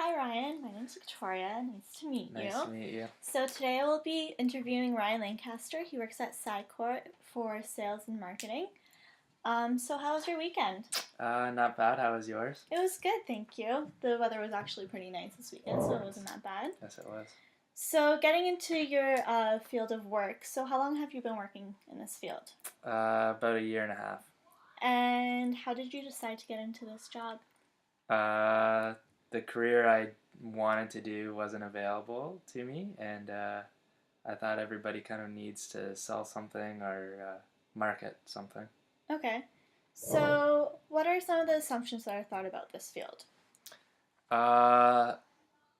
Hi Ryan, my name's Victoria. Nice to meet you. Nice to meet you. So today I will be interviewing Ryan Lancaster. He works at Sycor for sales and marketing. So how was your weekend? Not bad. How was yours? It was good, thank you. The weather was actually pretty nice this weekend, so it wasn't that bad. Yes, it was. So getting into your field of work, so how long have you been working in this field? About a year and a half. And how did you decide to get into this job? Uh, the career I wanted to do wasn't available to me, and I thought everybody kind of needs to sell something or market something. Okay. So what are some of the assumptions that are thought about this field? Uh,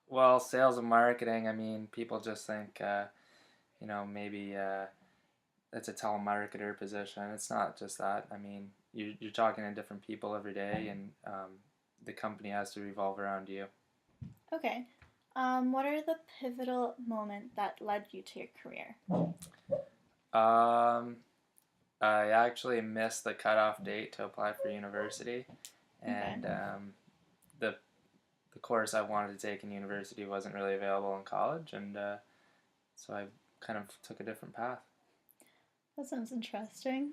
well, sales and marketing, I mean, people just think, maybe it's a telemarketer position. It's not just that. I mean, you're talking to different people every day, and the company has to revolve around you. Okay. What are the pivotal moments that led you to your career? Um, I actually missed the cutoff date to apply for university, Okay. and the the course I wanted to take in university wasn't really available in college, and so I kind of took a different path. That sounds interesting.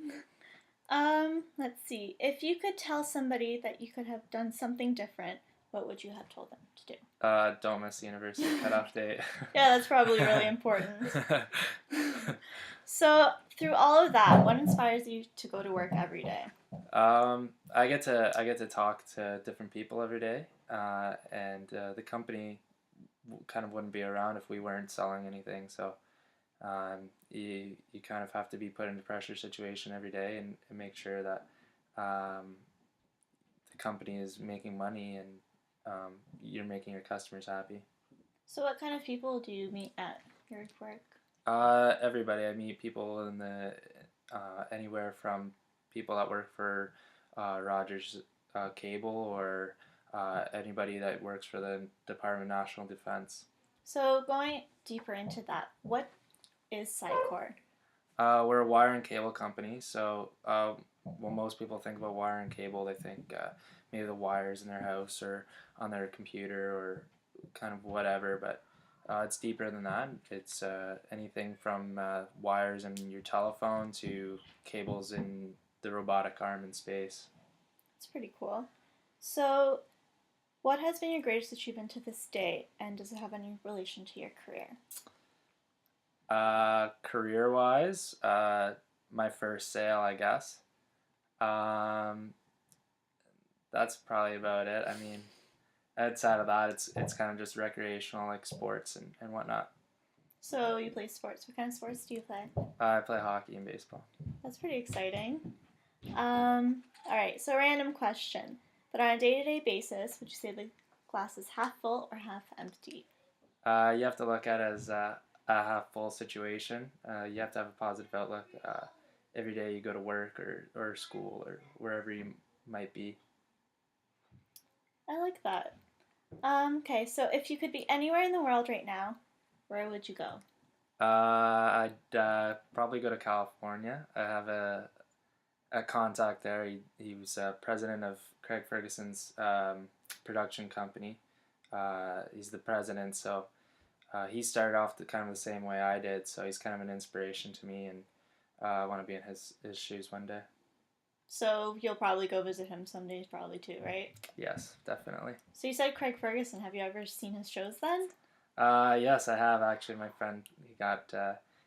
Let's see. If you could tell somebody that you could have done something different, what would you have told them to do? Don't miss the university cutoff date. Yeah, that's probably really important. So, through all of that, what inspires you to go to work every day? I get to talk to different people every day, and the company kind of wouldn't be around if we weren't selling anything. So you kind of have to be put in a pressure situation every day and make sure that um, the company is making money and you're making your customers happy. So, what kind of people do you meet at your work? Everybody. I meet people in the anywhere from people that work for Rogers Cable or anybody that works for the Department of National Defense. So, going deeper into that, what is Sycor? We're a wire and cable company, so when most people think about wire and cable, they think maybe the wires in their house or on their computer or kind of whatever, but it's deeper than that. It's anything from wires in your telephone to cables in the robotic arm in space. It's pretty cool. So, what has been your greatest achievement to this day, and does it have any relation to your career? Career wise, my first sale, I guess. Um, that's probably about it. I mean, outside of that, it's kind of just recreational, like sports and whatnot. So, you play sports. What kind of sports do you play? I play hockey and baseball. That's pretty exciting. All right, so random question. But on a day to day basis, would you say the glass is half full or half empty? You have to look at it as a half full situation. You have to have a positive outlook every day you go to work or school or wherever you might be. I like that. Okay, so if you could be anywhere in the world right now, where would you go? I'd probably go to California. I have a contact there. He was president of Craig Ferguson's production company. He's the president, so he started off kind of the same way I did. So he's kind of an inspiration to me, and I want to be in his shoes one day. So you'll probably go visit him some days, probably too, right? Yes, definitely. So you said Craig Ferguson. Have you ever seen his shows then? Yes, I have actually. My friend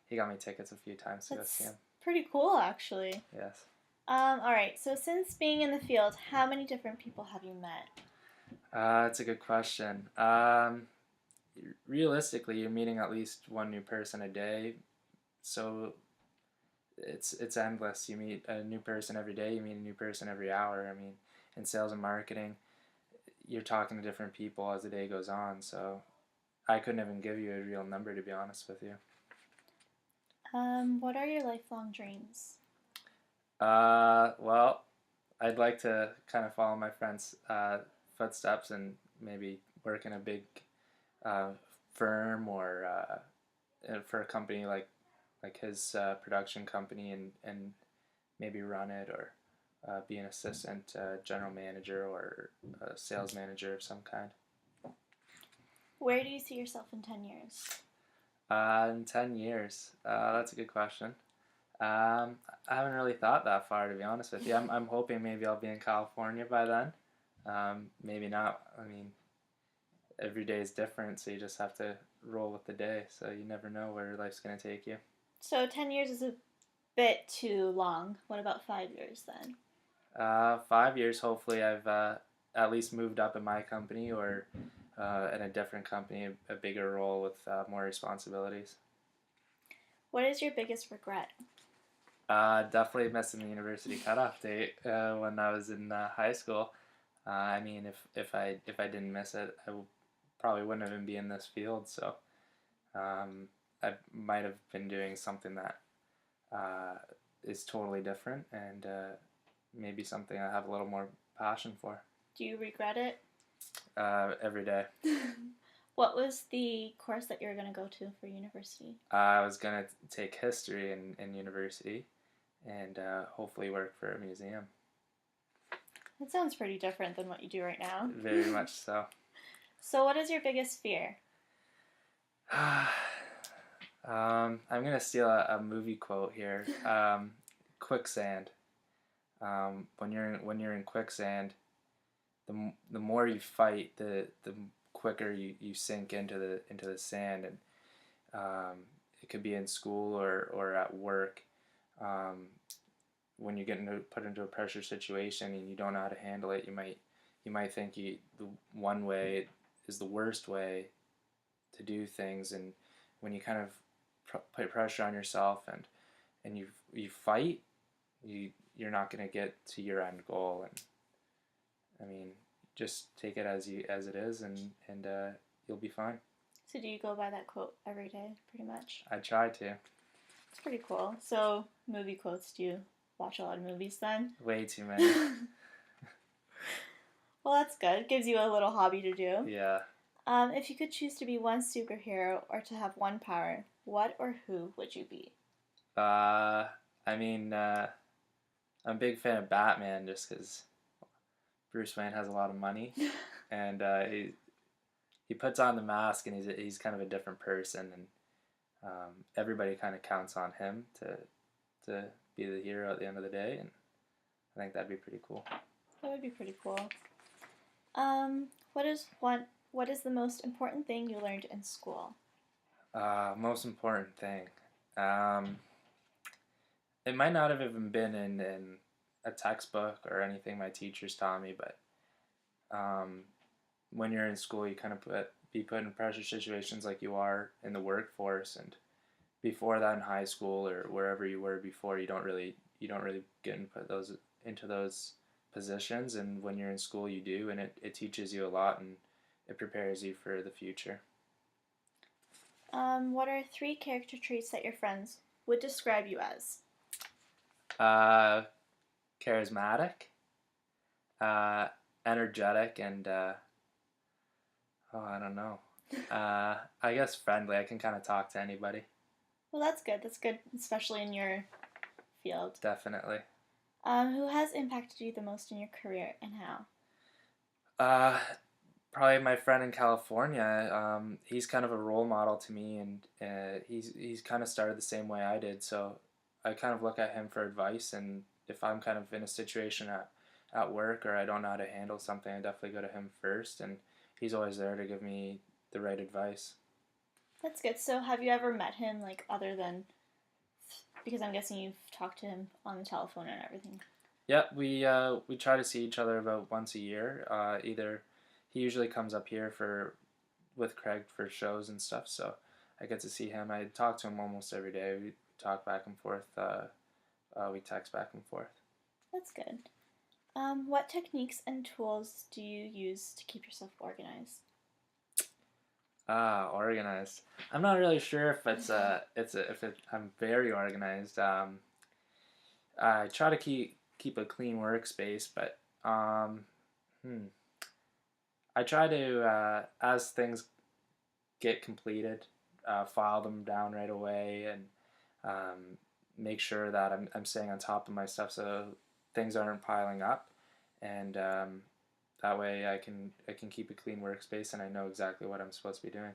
he got me tickets a few times to go see That's him. pretty cool, actually. Yes. All right. So since being in the field, how many different people have you met? That's a good question. Realistically, you're meeting at least one new person a day, so it's endless. You meet a new person every day. You meet a new person every hour. I mean, in sales and marketing, you're talking to different people as the day goes on. So I couldn't even give you a real number to be honest with you. What are your lifelong dreams? Well, I'd like to kind of follow my friend's footsteps and maybe work in a big uh, firm or for a company like his production company and maybe run it or be an assistant general manager or a sales manager of some kind. Where do you see yourself in 10 years? In 10 years, that's a good question. I haven't really thought that far, to be honest with you. I'm hoping maybe I'll be in California by then. Maybe not. I mean, every day is different, so you just have to roll with the day. So you never know where life's going to take you. So 10 years is a bit too long. What about 5 years then? 5 years, hopefully, I've at least moved up in my company or in a different company, a bigger role with more responsibilities. What is your biggest regret? Definitely missing the university cutoff date when I was in high school. I mean, if I didn't miss it, probably wouldn't even be in this field. So I might have been doing something that uh, is totally different and maybe something I have a little more passion for. Do you regret it? Every day. What was the course that you were going to go to for university? I was gonna take history in university and hopefully work for a museum. That sounds pretty different than what you do right now. Very much so. So, what is your biggest fear? I'm gonna steal a movie quote here. Quicksand. When you're in quicksand, the more you fight, the quicker you sink into the sand, and it could be in school or at work. Um, when you put into a pressure situation and you don't know how to handle it, you might think the one way is the worst way to do things, and when you kind of put pressure on yourself and you fight, you're not going to get to your end goal. And I mean, just take it as it is, and you'll be fine. So, do you go by that quote every day, pretty much? I try to. It's pretty cool. So, movie quotes, do you watch a lot of movies then? Way too many. Well, that's good. Gives you a little hobby to do. Yeah. If you could choose to be one superhero or to have one power, what or who would you be? I mean, I'm a big fan of Batman just because Bruce Wayne has a lot of money, and he puts on the mask and he's kind of a different person, and everybody kind of counts on him to be the hero at the end of the day, and I think that'd be pretty cool. That would be pretty cool. What is the most important thing you learned in school? Most important thing. It might not have even been in a textbook or anything my teachers taught me, but when you're in school, you kind of be put in pressure situations like you are in the workforce, and before that in high school or wherever you were before, you don't really get into those positions, and when you're in school, you do, and it teaches you a lot, and it prepares you for the future. What are 3 character traits that your friends would describe you as? Charismatic, energetic, and I don't know. I guess friendly. I can kind of talk to anybody. Well, that's good. That's good, especially in your field. Definitely. Who has impacted you the most in your career and how? Probably my friend in California. He's kind of a role model to me, and he's kind of started the same way I did. So I kind of look at him for advice, and if I'm kind of in a situation at work or I don't know how to handle something, I definitely go to him first, and he's always there to give me the right advice. That's good. So have you ever met him, like, other than, because I'm guessing you've talked to him on the telephone and everything? Yep, we try to see each other about once a year. Either he usually comes up here with Craig for shows and stuff, so I get to see him. I talk to him almost every day. We talk back and forth. We text back and forth. That's good. What techniques and tools do you use to keep yourself organized? Organized. I'm not really sure if I'm very organized. I try to keep a clean workspace, but I try to as things get completed, file them down right away, and make sure that I'm staying on top of my stuff so things aren't piling up, and that way I can keep a clean workspace and I know exactly what I'm supposed to be doing.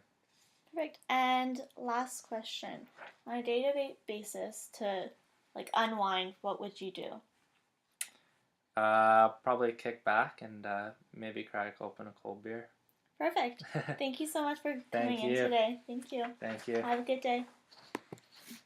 Perfect. And last question. On a day-to-day basis to like unwind, what would you do? Probably kick back and maybe crack open a cold beer. Perfect. Thank you so much for coming Thank in you. today. Thank you. Thank you. Have a good day.